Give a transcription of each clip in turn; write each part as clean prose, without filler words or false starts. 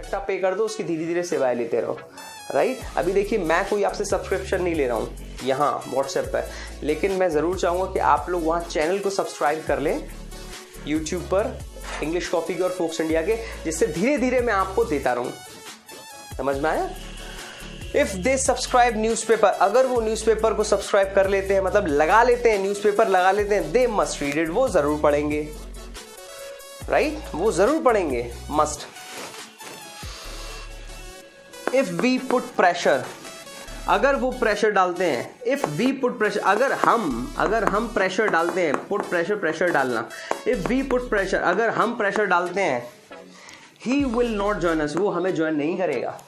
छट्टा पे कर दो, उसकी धीरे धीरे सेवाएं लेते रहो, राइट। अभी देखिए मैं कोई आपसे सब्सक्रिप्शन नहीं ले रहा हूँ यहाँ व्हाट्सएप पर, लेकिन मैं ज़रूर चाहूँगा कि आप लोग वहाँ चैनल को सब्सक्राइब कर लें यूट्यूब पर इंग्लिश कॉफी के और फोक्स इंडिया के, जिससे धीरे धीरे मैं आपको देता रहूँ। समझ में आया? इफ दे सब्सक्राइब न्यूज़पेपर, अगर वो न्यूज़पेपर को सब्सक्राइब कर लेते हैं, मतलब लगा लेते हैं, न्यूज़पेपर लगा लेते हैं, दे मस्ट रीड इट, वो जरूर पढ़ेंगे, राइट, वो जरूर पढ़ेंगे, must. If we put pressure, अगर वो प्रेशर डालते हैं, इफ वी पुट प्रेशर, अगर हम प्रेशर डालते हैं, पुट प्रेशर, प्रेशर डालना, इफ वी पुट प्रेशर, अगर हम प्रेशर डालते हैं, ही विल नॉट जॉइन अस, वो हमें ज्वाइन नहीं करेगा।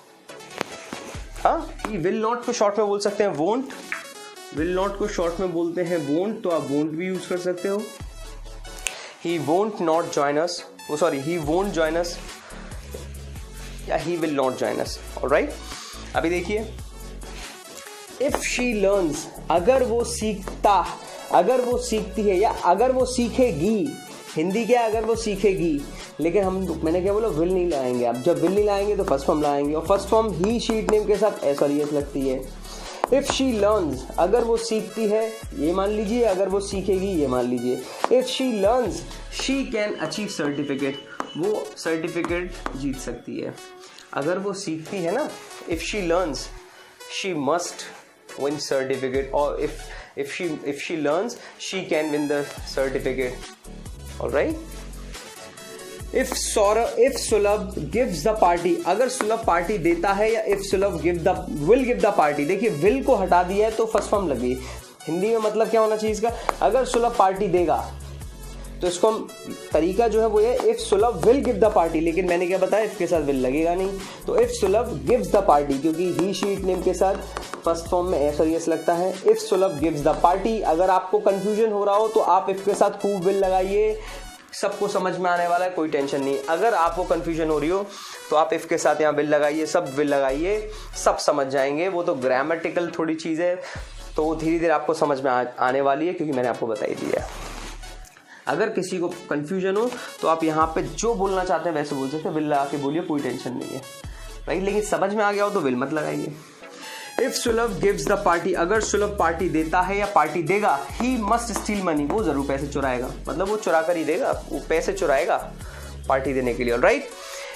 हाँ, ही विल नॉट को शॉर्ट में बोल सकते हैं वोंट, विल नॉट को शॉर्ट में बोलते हैं वोंट, तो आप वोंट भी यूज कर सकते हो। He won't not join us, वो sorry he won't join us या he will not join us, alright. अभी देखिए इफ शी लर्न्स, अगर वो सीखता, अगर वो सीखती है या अगर वो सीखेगी, हिंदी क्या है, अगर वो सीखेगी, लेकिन मैंने क्या बोला, विल नहीं लाएंगे। अब जब विल नहीं लाएंगे तो फर्स्ट फॉर्म लाएंगे, और फर्स्ट फॉर्म ही शीट नेम के साथ एस और एस लगती है। इफ शी लर्न्स, अगर वो सीखती है ये मान लीजिए, अगर वो सीखेगी ये मान लीजिए। If she learns she can achieve certificate, वो सर्टिफिकेट जीत सकती है। अगर वो सीखती है ना, if she learns she must win certificate, or if she learns she can win the certificate, all right। if Sulabh gives the party, अगर सुलभ पार्टी देता है, या if Sulabh will give the party, देखिए will को हटा दिया है तो फर्स्ट फॉर्म लगी। हिंदी में मतलब क्या होना चाहिए इसका, अगर सुलभ पार्टी देगा, तो इसको हम तरीका जो है वो है इफ सुलभ विल गिव द पार्टी, लेकिन मैंने क्या बताया, इसके साथ विल लगेगा नहीं, तो इफ सुलभ गिव्स द पार्टी, क्योंकि ही शीट नेम के साथ फर्स्ट फॉर्म में एस और एस लगता है। इफ सुलभ गिव्स द पार्टी, अगर आपको कंफ्यूजन हो रहा हो तो आप इफ के साथ खूब विल लगाइए, सबको समझ में आने वाला है, कोई टेंशन नहीं। अगर आपको कंफ्यूजन हो रही हो तो आप इफ के साथ यहाँ विल लगाइए, सब विल लगाइए, सब समझ जाएंगे। वो तो ग्रामेटिकल थोड़ी चीज़ है, तो धीरे धीरे आपको समझ में आने वाली है, क्योंकि मैंने आपको बताई दिया है। अगर किसी को कंफ्यूजन हो तो आप यहाँ पे जो बोलना चाहते हैं वैसे बोल सकते हैं, विल लगा के बोलिए, कोई टेंशन नहीं है, राइट। लेकिन समझ में आ गया हो तो विल मत लगाइए। इफ सुलभ गिव्स द पार्टी, अगर सुलभ पार्टी देता है या पार्टी देगा, ही मस्ट स्टील मनी, वो जरूर पैसे चुराएगा, मतलब वो चुरा कर ही देगा, वो पैसे चुराएगा पार्टी देने के लिए, राइट।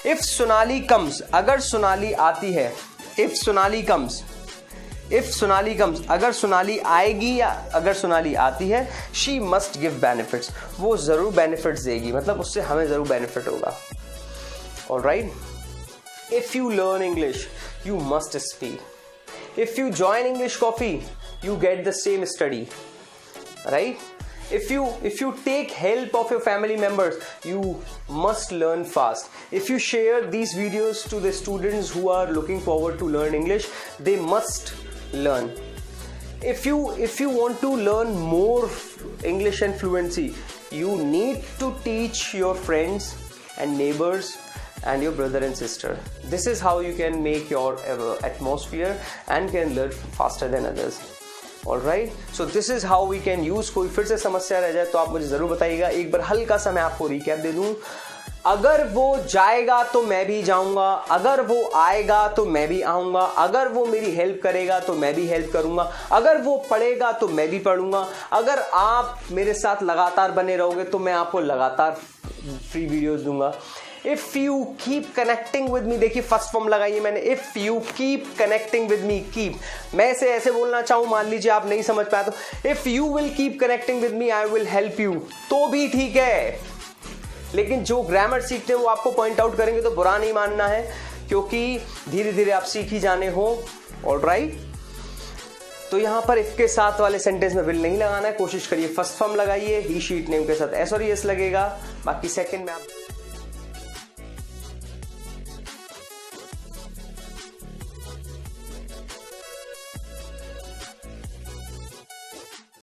इफ सोनाली कम्स, अगर सोनाली आती है, इफ सोनाली कम्स, अगर सोनाली आएगी या अगर सोनाली आती है, शी मस्ट गिव बेनिफिट्स, वो जरूर बेनिफिट्स देगी, मतलब उससे हमें जरूर बेनिफिट होगा, alright. If you learn English you must speak, if you join English coffee you get the same study, right. If you take help of your family members, you must learn fast. If you share these videos to the students who are looking forward to learn English, they must learn. If you want to learn more English and fluency, you need to teach your friends and neighbors and your brother and sister. This is how you can make your atmosphere and can learn faster than others. Alright, so this is how we can use। कोई फिर से समस्या रह जाए तो आप मुझे ज़रूर बताइएगा। एक बार हल्का सा मैं आपको रिकैप दे दूँ। अगर वो जाएगा तो मैं भी जाऊंगा, अगर वो आएगा तो मैं भी आऊंगा, अगर वो मेरी हेल्प करेगा तो मैं भी हेल्प करूंगा, अगर वो पढ़ेगा तो मैं भी पढ़ूंगा, अगर आप मेरे साथ लगातार बने रहोगे तो मैं आपको लगातार फ्री वीडियोस दूंगा। If you keep connecting with me, देखिए फर्स्ट फॉर्म लगाइए मैंने, if you keep connecting with me, keep मैं इसे ऐसे बोलना चाहूँ, मान लीजिए आप नहीं समझ पाए तो if you will keep connecting with me I will help you, तो भी ठीक है। लेकिन जो ग्रामर सीखते हैं वो आपको पॉइंट आउट करेंगे तो बुरा नहीं मानना है, क्योंकि धीरे धीरे आप सीख ही जाने हो, ऑलराइट। तो यहाँ पर इफ के साथ वाले सेंटेंस में विल नहीं लगाना है, कोशिश करिए फर्स्ट फॉर्म लगाइए, ही शीट नेम के साथ एस और एस लगेगा, बाकी सेकंड में आप